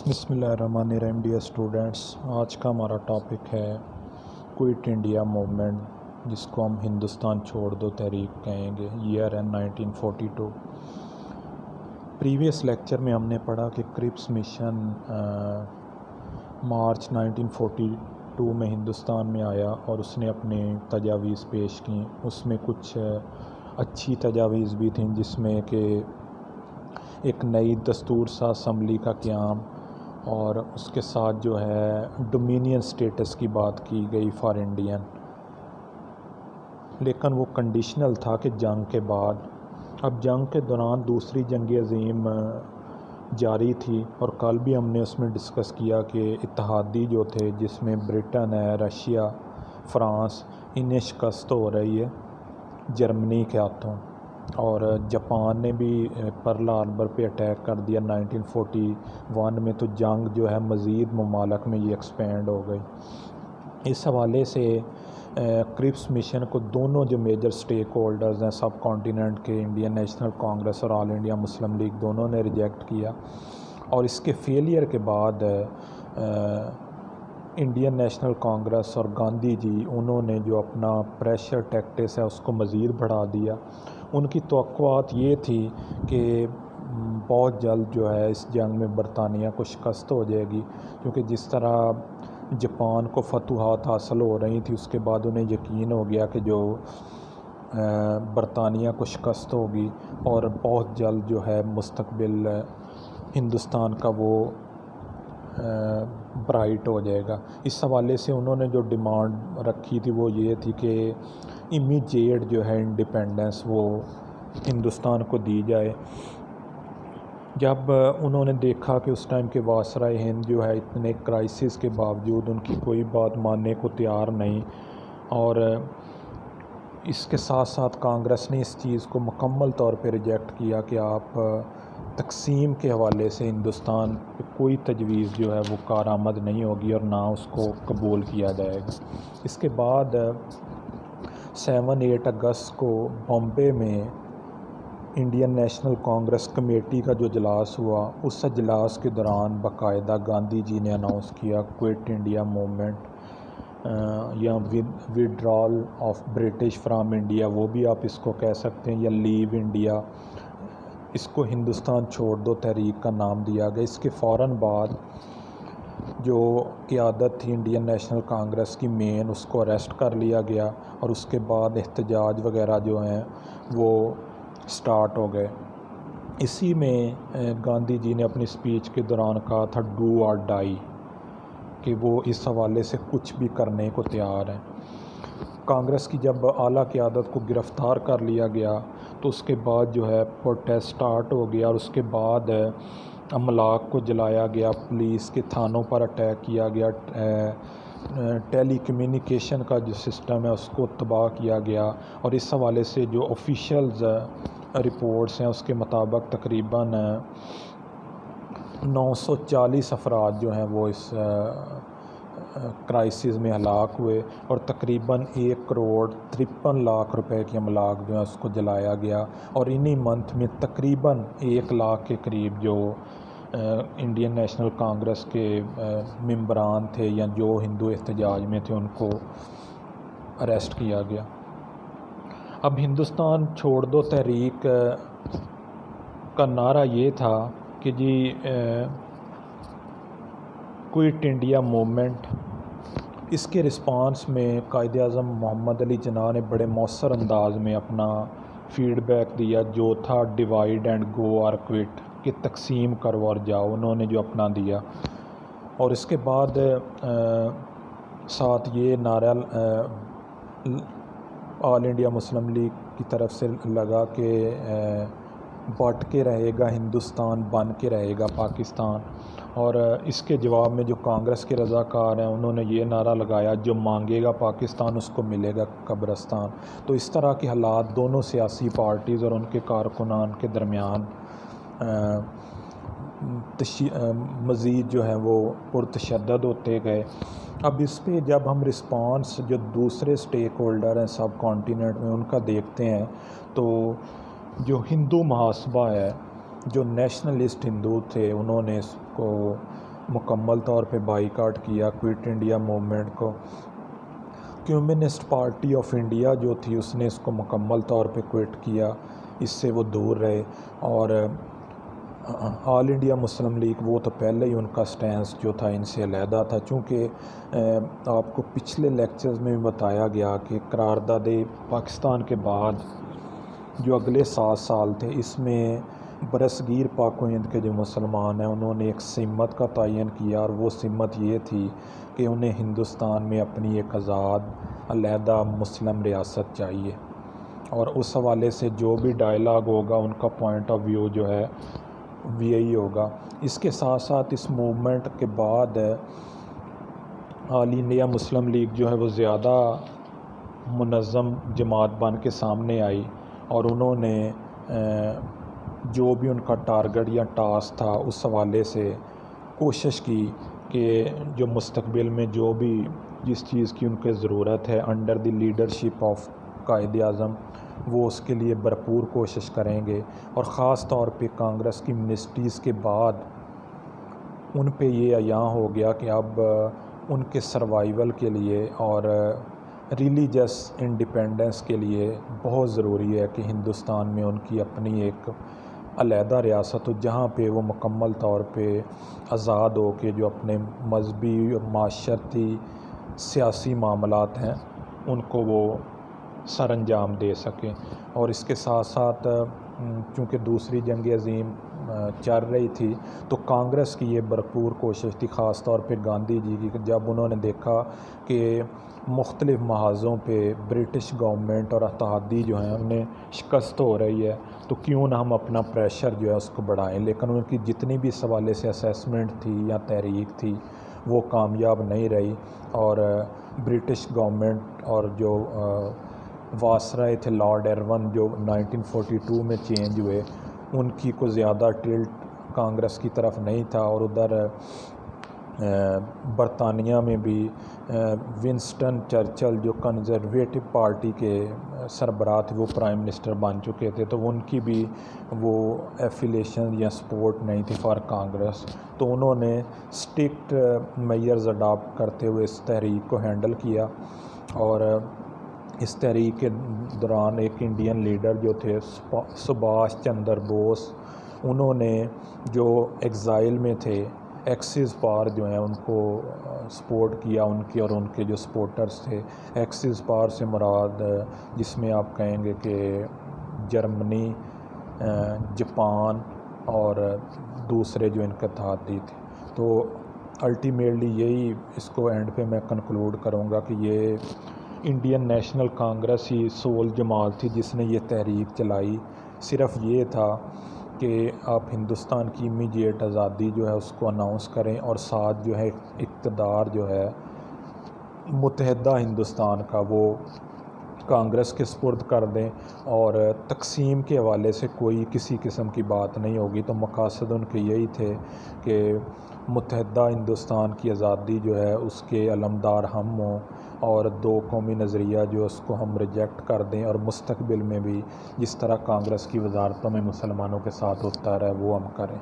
بسم اللہ الرحمن الرحیم ڈیئر اسٹوڈنٹس، آج کا ہمارا ٹاپک ہے کوئٹ انڈیا موومنٹ، جس کو ہم ہندوستان چھوڑ دو تحریک کہیں گے۔ ایئر ہے 1942۔ پریویس لیکچر میں ہم نے پڑھا کہ کرپس مشن مارچ 1942 میں ہندوستان میں آیا اور اس نے اپنے تجاویز پیش کیں۔ اس میں کچھ اچھی تجاویز بھی تھیں، جس میں کہ ایک نئی دستور ساز اسمبلی کا قیام اور اس کے ساتھ جو ہے ڈومینین سٹیٹس کی بات کی گئی فار انڈین، لیکن وہ کنڈیشنل تھا کہ جنگ کے بعد۔ اب جنگ کے دوران دوسری جنگ عظیم جاری تھی، اور کل بھی ہم نے اس میں ڈسکس کیا کہ اتحادی جو تھے، جس میں برٹن ہے، رشیا، فرانس، انہیں شکست ہو رہی ہے جرمنی کے ہاتھوں، اور جاپان نے بھی پرل ہاربر پہ اٹیک کر دیا 1941 میں۔ تو جنگ جو ہے مزید ممالک میں یہ ایکسپینڈ ہو گئی۔ اس حوالے سے کرپس مشن کو دونوں جو میجر سٹیک ہولڈرز ہیں سب کانٹیننٹ کے، انڈین نیشنل کانگریس اور آل انڈیا مسلم لیگ، دونوں نے ریجیکٹ کیا، اور اس کے فیلئر کے بعد انڈین نیشنل کانگریس اور گاندھی جی، انہوں نے جو اپنا پریشر ٹیکٹس ہے اس کو مزید بڑھا دیا۔ ان کی توقعات یہ تھی کہ بہت جلد جو ہے اس جنگ میں برطانیہ کو شکست ہو جائے گی، کیونکہ جس طرح جاپان کو فتوحات حاصل ہو رہی تھی، اس کے بعد انہیں یقین ہو گیا کہ جو برطانیہ کو شکست ہوگی، اور بہت جلد جو ہے مستقبل ہندوستان کا وہ برائٹ ہو جائے گا۔ اس حوالے سے انہوں نے جو ڈیمانڈ رکھی تھی وہ یہ تھی کہ امیجیٹ جو ہے انڈیپینڈنس وہ ہندوستان کو دی جائے۔ جب انہوں نے دیکھا کہ اس ٹائم کے وائسرائے ہند جو ہے اتنے کرائسس کے باوجود ان کی کوئی بات ماننے کو تیار نہیں، اور اس کے ساتھ ساتھ کانگریس نے اس چیز کو مکمل طور پہ ریجیکٹ کیا کہ آپ تقسیم کے حوالے سے ہندوستان پہ کوئی تجویز جو ہے وہ کارآمد نہیں ہوگی اور نہ اس کو قبول کیا جائے گا۔ اس کے بعد 7-8 اگست کو بامبے میں انڈین نیشنل کانگریس کمیٹی کا جو اجلاس ہوا، اس اجلاس کے دوران باقاعدہ گاندھی جی نے اناؤنس کیا کوئٹ انڈیا موومنٹ، یا withdrawal of British from India, وہ بھی آپ اس کو کہہ سکتے ہیں، یا لیو انڈیا، اس کو ہندوستان چھوڑ دو تحریک کا نام دیا گیا۔ اس کے فوراً بعد جو قیادت تھی انڈین نیشنل کانگریس کی مین، اس کو اریسٹ کر لیا گیا، اور اس کے بعد احتجاج وغیرہ جو ہیں وہ سٹارٹ ہو گئے۔ اسی میں گاندھی جی نے اپنی اسپیچ کے دوران کہا تھا ڈو اور ڈائی، کہ وہ اس حوالے سے کچھ بھی کرنے کو تیار ہیں۔ کانگریس کی جب اعلیٰ قیادت کو گرفتار کر لیا گیا تو اس کے بعد جو ہے پروٹیسٹ سٹارٹ ہو گیا، اور اس کے بعد املاک کو جلایا گیا، پولیس کے تھانوں پر اٹیک کیا گیا، ٹیلی کمیونیکیشن کا جو سسٹم ہے اس کو تباہ کیا گیا، اور اس حوالے سے جو آفیشیلز رپورٹس ہیں اس کے مطابق تقریباً 940 افراد جو ہیں وہ اس کرائسس میں ہلاک ہوئے، اور تقریباً 1,53,00,000 روپے کی املاک جو ہے اس کو جلایا گیا، اور انہی منتھ میں تقریباً 1 لاکھ کے قریب جو انڈین نیشنل کانگریس کے ممبران تھے یا جو ہندو احتجاج میں تھے ان کو اریسٹ کیا گیا۔ اب ہندوستان چھوڑ دو تحریک کا نعرہ یہ تھا کہ جی کوئٹ انڈیا موومنٹ، اس کے رسپانس میں قائد اعظم محمد علی جناح نے بڑے مؤثر انداز میں اپنا فیڈ بیک دیا، جو تھا ڈیوائیڈ اینڈ گو اور کوئٹ، کہ تقسیم کرو اور جاؤ، انہوں نے جو اپنا دیا۔ اور اس کے بعد ساتھ یہ نعرہ آل انڈیا مسلم لیگ کی طرف سے لگا کہ بٹ کے رہے گا ہندوستان، بن کے رہے گا پاکستان، اور اس کے جواب میں جو کانگریس کے رضاکار ہیں انہوں نے یہ نعرہ لگایا جو مانگے گا پاکستان اس کو ملے گا قبرستان۔ تو اس طرح کے حالات دونوں سیاسی پارٹیز اور ان کے کارکنان کے درمیان مزید جو ہیں وہ پرتشدد ہوتے گئے۔ اب اس پہ جب ہم رسپانس جو دوسرے سٹیک ہولڈر ہیں سب کانٹیننٹ میں ان کا دیکھتے ہیں، تو جو ہندو محاسبہ ہے، جو نیشنلسٹ ہندو تھے، انہوں نے اس کو مکمل طور پہ بائیکاٹ کیا کوئٹ انڈیا موومنٹ کو۔ کمیونسٹ پارٹی آف انڈیا جو تھی اس نے اس کو مکمل طور پہ کوئٹ کیا، اس سے وہ دور رہے، اور آل انڈیا مسلم لیگ وہ تو پہلے ہی ان کا سٹینس جو تھا ان سے علیحدہ تھا، چونکہ آپ کو پچھلے لیکچرز میں بھی بتایا گیا کہ قرارداد پاکستان کے بعد جو اگلے 7 سال تھے اس میں برصغیر پاک و ہند کے جو مسلمان ہیں انہوں نے ایک سمت کا تعین کیا، اور وہ سمت یہ تھی کہ انہیں ہندوستان میں اپنی ایک آزاد علیحدہ مسلم ریاست چاہیے، اور اس حوالے سے جو بھی ڈائلاگ ہوگا ان کا پوائنٹ آف ویو جو ہے یہی ہوگا۔ اس کے ساتھ ساتھ اس موومنٹ کے بعد آل انڈیا مسلم لیگ جو ہے وہ زیادہ منظم جماعت بن کے سامنے آئی، اور انہوں نے جو بھی ان کا ٹارگٹ یا ٹاسک تھا اس حوالے سے کوشش کی کہ جو مستقبل میں جو بھی جس چیز کی ان کی ضرورت ہے under the leadership of Quaid Azam وہ اس کے لیے بھرپور کوشش کریں گے، اور خاص طور پہ کانگریس کی منسٹریز کے بعد ان پہ یہ عیاں ہو گیا کہ اب ان کے سروائیول کے لیے اور ریلیجس انڈیپینڈنس کے لیے بہت ضروری ہے کہ ہندوستان میں ان کی اپنی ایک علیحدہ ریاست ہو جہاں پہ وہ مکمل طور پہ آزاد ہو کے جو اپنے مذہبی اور معاشرتی سیاسی معاملات ہیں ان کو وہ سر انجام دے سکیں۔ اور اس کے ساتھ ساتھ چونکہ دوسری جنگ عظیم چل رہی تھی تو کانگریس کی یہ بھرپور کوشش تھی، خاص طور پہ گاندھی جی کی، کہ جب انہوں نے دیکھا کہ مختلف محاذوں پہ برٹش گورنمنٹ اور اتحادی جو ہیں انہیں شکست ہو رہی ہے تو کیوں نہ ہم اپنا پریشر جو ہے اس کو بڑھائیں، لیکن ان کی جتنی بھی اس حوالے سے اسیسمنٹ تھی یا تحریک تھی وہ کامیاب نہیں رہی، اور برٹش گورنمنٹ اور جو واسرائے تھے لارڈ ایرون جو 1942 میں چینج ہوئے ان کی کو زیادہ ٹلٹ کانگریس کی طرف نہیں تھا، اور ادھر برطانیہ میں بھی ونسٹن چرچل جو کنزرویٹو پارٹی کے سربراہ تھے وہ پرائم منسٹر بن چکے تھے، تو ان کی بھی وہ ایفیلیشن یا سپورٹ نہیں تھی فار کانگریس، تو انہوں نے اسٹرکٹ میئرز اڈاپٹ کرتے ہوئے اس تحریک کو ہینڈل کیا۔ اور اس تحریک کے دوران ایک انڈین لیڈر جو تھے سبھاش چندر بوس، انہوں نے جو ایگزائل میں تھے ایکسس پار جو ہیں ان کو سپورٹ کیا، ان کی اور ان کے جو سپورٹرز تھے۔ ایکسس پار سے مراد جس میں آپ کہیں گے کہ جرمنی، جاپان اور دوسرے جو ان کے اتحادی تھے، تو الٹیمیٹلی یہی اس کو اینڈ پہ میں کنکلوڈ کروں گا کہ یہ انڈین نیشنل کانگریس ہی سول جماعت تھی جس نے یہ تحریک چلائی، صرف یہ تھا کہ آپ ہندوستان کی امیڈیٹ آزادی جو ہے اس کو اناؤنس کریں، اور ساتھ جو ہے اقتدار جو ہے متحدہ ہندوستان کا وہ کانگریس کے سپرد کر دیں، اور تقسیم کے حوالے سے کوئی کسی قسم کی بات نہیں ہوگی۔ تو مقاصد ان کے یہی تھے کہ متحدہ ہندوستان کی آزادی جو ہے اس کے علمدار ہم ہوں، اور دو قومی نظریہ جو اس کو ہم ریجیکٹ کر دیں، اور مستقبل میں بھی جس طرح کانگریس کی وزارتوں میں مسلمانوں کے ساتھ ہوتا رہا ہے وہ ہم کریں۔